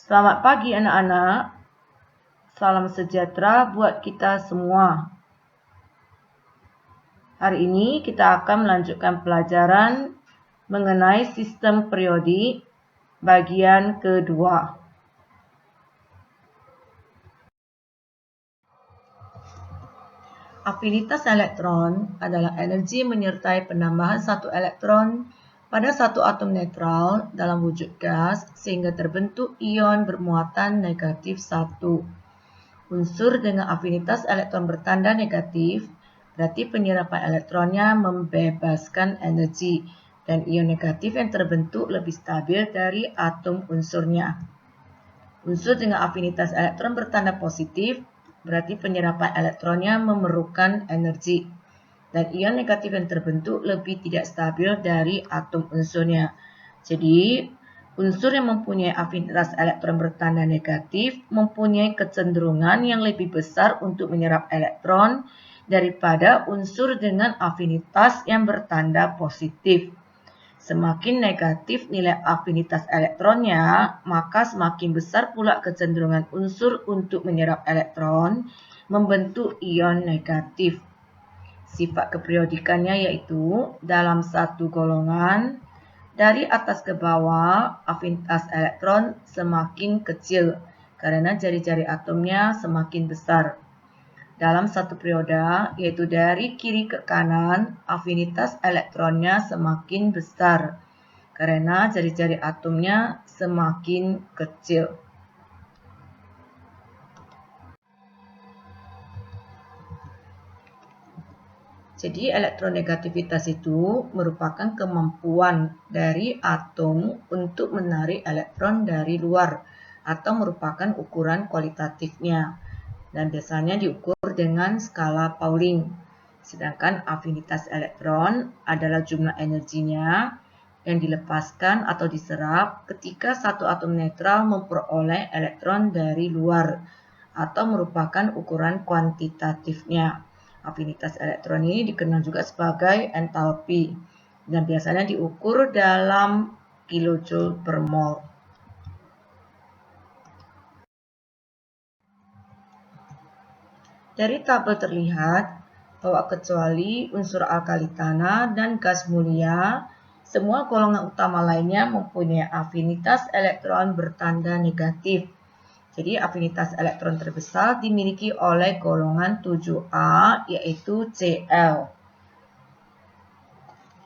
Selamat pagi anak-anak. Salam sejahtera buat kita semua. Hari ini kita akan melanjutkan pelajaran mengenai sistem periodik bagian kedua. Afinitas elektron adalah energi menyertai penambahan satu elektron pada satu atom netral dalam wujud gas sehingga terbentuk ion bermuatan negatif 1. Unsur dengan afinitas elektron bertanda negatif berarti penyerapan elektronnya membebaskan energi dan ion negatif yang terbentuk lebih stabil dari atom unsurnya. Unsur dengan afinitas elektron bertanda positif berarti penyerapan elektronnya memerlukan energi dan ion negatif yang terbentuk lebih tidak stabil dari atom unsurnya. Jadi, unsur yang mempunyai afinitas elektron bertanda negatif mempunyai kecenderungan yang lebih besar untuk menyerap elektron daripada unsur dengan afinitas yang bertanda positif. Semakin negatif nilai afinitas elektronnya, maka semakin besar pula kecenderungan unsur untuk menyerap elektron membentuk ion negatif. Sifat keperiodikannya yaitu dalam satu golongan, dari atas ke bawah, afinitas elektron semakin kecil karena jari-jari atomnya semakin besar. Dalam satu perioda, yaitu dari kiri ke kanan, afinitas elektronnya semakin besar karena jari-jari atomnya semakin kecil. Jadi elektronegativitas itu merupakan kemampuan dari atom untuk menarik elektron dari luar atau merupakan ukuran kualitatifnya dan biasanya diukur dengan skala Pauling. Sedangkan afinitas elektron adalah jumlah energinya yang dilepaskan atau diserap ketika satu atom netral memperoleh elektron dari luar atau merupakan ukuran kuantitatifnya. Afinitas elektron ini dikenal juga sebagai entalpi dan biasanya diukur dalam kilojoule per mol. Dari tabel terlihat bahwa kecuali unsur alkali tanah dan gas mulia, semua golongan utama lainnya mempunyai afinitas elektron bertanda negatif. Jadi afinitas elektron terbesar dimiliki oleh golongan 7A yaitu Cl.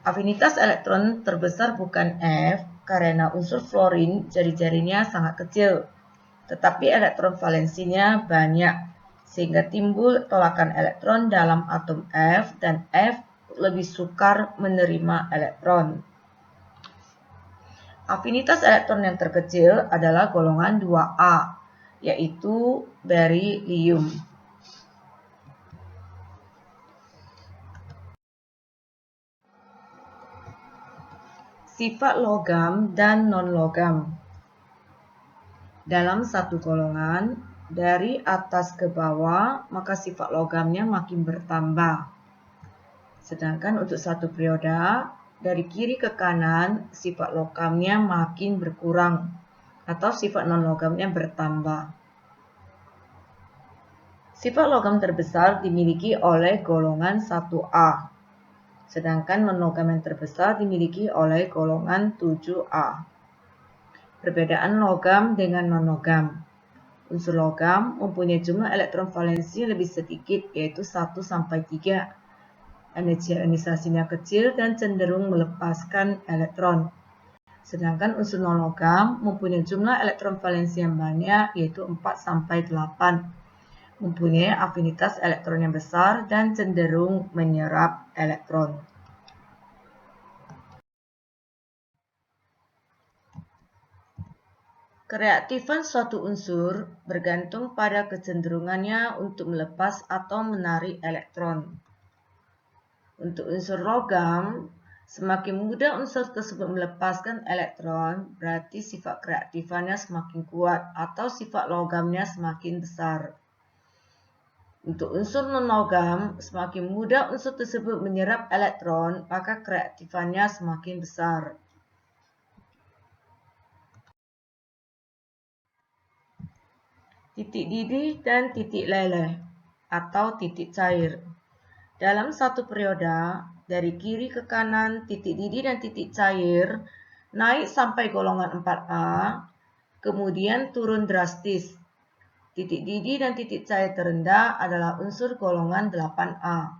Afinitas elektron terbesar bukan F karena unsur fluorin jari-jarinya sangat kecil, tetapi elektron valensinya banyak sehingga timbul tolakan elektron dalam atom F dan F lebih sukar menerima elektron. Afinitas elektron yang terkecil adalah golongan 2A, yaitu berilium. Sifat logam dan non-logam. Dalam satu golongan, dari atas ke bawah, maka sifat logamnya makin bertambah. Sedangkan untuk satu perioda, dari kiri ke kanan, sifat logamnya makin berkurang atau sifat non-logamnya bertambah. Sifat logam terbesar dimiliki oleh golongan 1A, sedangkan non-logam yang terbesar dimiliki oleh golongan 7A. Perbedaan logam dengan non-logam. Unsur logam mempunyai jumlah elektron valensi lebih sedikit, yaitu 1-3. Energi ionisasinya kecil dan cenderung melepaskan elektron. Sedangkan unsur non-logam mempunyai jumlah elektron valensi yang banyak, yaitu 4-8. Mempunyai afinitas elektron yang besar dan cenderung menyerap elektron. Kereaktifan suatu unsur bergantung pada kecenderungannya untuk melepas atau menarik elektron. Untuk unsur logam, semakin mudah unsur tersebut melepaskan elektron, berarti sifat kereaktifannya semakin kuat atau sifat logamnya semakin besar. Untuk unsur non-logam, semakin mudah unsur tersebut menyerap elektron, maka kereaktifannya semakin besar. Titik didih dan titik leleh atau titik cair. Dalam satu perioda, dari kiri ke kanan, titik didih dan titik cair naik sampai golongan 4A, kemudian turun drastis. Titik didih dan titik cair terendah adalah unsur golongan 8A.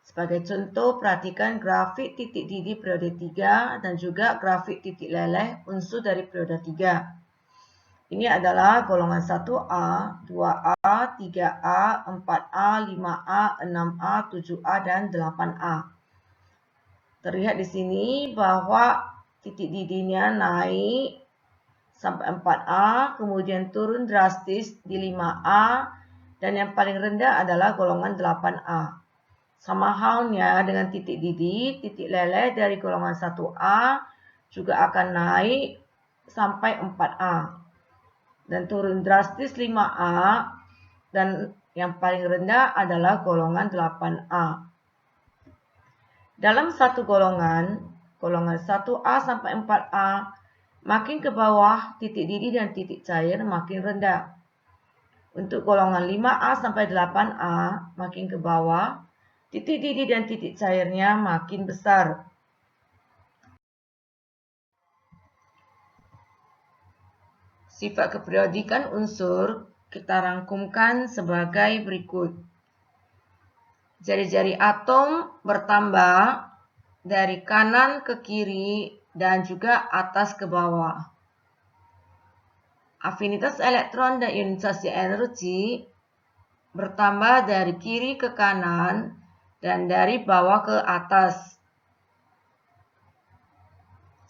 Sebagai contoh, perhatikan grafik titik didih periode 3 dan juga grafik titik leleh unsur dari periode 3. Ini adalah golongan 1A, 2A, 3A, 4A, 5A, 6A, 7A, dan 8A. Terlihat di sini bahwa titik didihnya naik sampai 4A, kemudian turun drastis di 5A, dan yang paling rendah adalah golongan 8A. Sama halnya dengan titik didih, titik leleh dari golongan 1A juga akan naik sampai 4A. Dan turun drastis 5A, dan yang paling rendah adalah golongan 8A. Dalam satu golongan 1A sampai 4A, makin ke bawah titik didih dan titik cair makin rendah. Untuk golongan 5A sampai 8A, makin ke bawah, titik didih dan titik cairnya makin besar. Sifat keperiodikan unsur kita rangkumkan sebagai berikut. Jari-jari atom bertambah dari kanan ke kiri dan juga atas ke bawah. Afinitas elektron dan ionisasi energi bertambah dari kiri ke kanan dan dari bawah ke atas.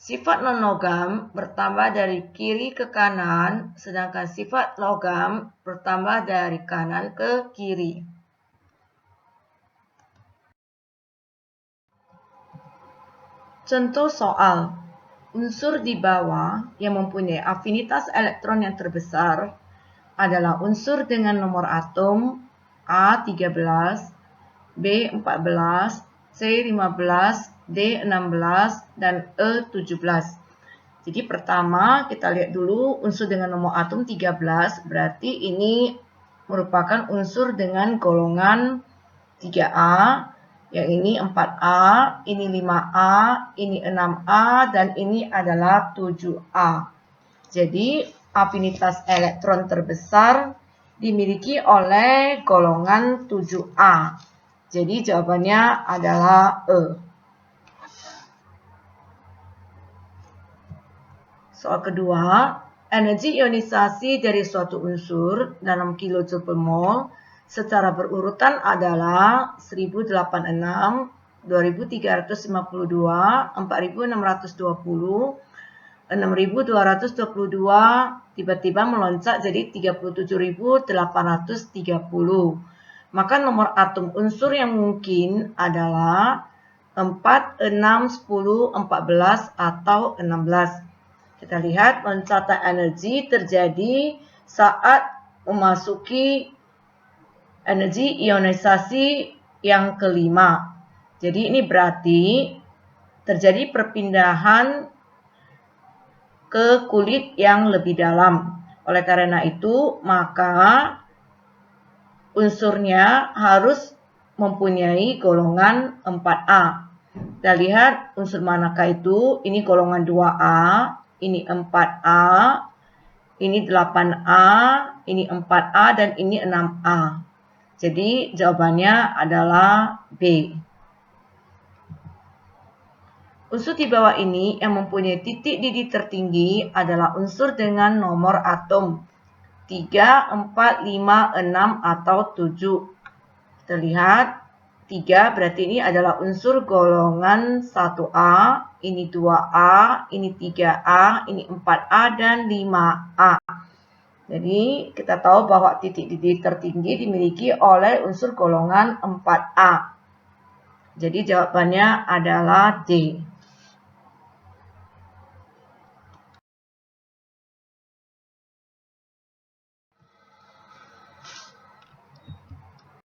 Sifat non-logam bertambah dari kiri ke kanan, sedangkan sifat logam bertambah dari kanan ke kiri. Contoh soal, unsur di bawah yang mempunyai afinitas elektron yang terbesar adalah unsur dengan nomor atom A13, B14, C15, D16, dan E17. Jadi pertama kita lihat dulu unsur dengan nomor atom 13, berarti ini merupakan unsur dengan golongan 3A, yang ini 4A, ini 5A, ini 6A, dan ini adalah 7A. Jadi afinitas elektron terbesar dimiliki oleh golongan 7A. Jadi jawabannya adalah E. Soal kedua, energi ionisasi dari suatu unsur dalam kilojoule per mol secara berurutan adalah 1086, 2352, 4620, 6222, tiba-tiba meloncat jadi 37.830. Maka nomor atom unsur yang mungkin adalah 4, 6, 10, 14, atau 16. Kita lihat loncatan energi terjadi saat memasuki energi ionisasi yang kelima. Jadi ini berarti terjadi perpindahan ke kulit yang lebih dalam. Oleh karena itu, maka unsurnya harus mempunyai golongan 4A. Kita lihat unsur manakah itu. Ini golongan 2A, ini 4A, ini 8A, ini 4A, dan ini 6A. Jadi jawabannya adalah B. Unsur di bawah ini yang mempunyai titik didih tertinggi adalah unsur dengan nomor atom 3, 4, 5, 6, atau 7. Kita lihat 3 berarti ini adalah unsur golongan 1A, ini 2A, ini 3A, ini 4A, dan 5A. Jadi kita tahu bahwa titik didih tertinggi dimiliki oleh unsur golongan 4A. Jadi jawabannya adalah D.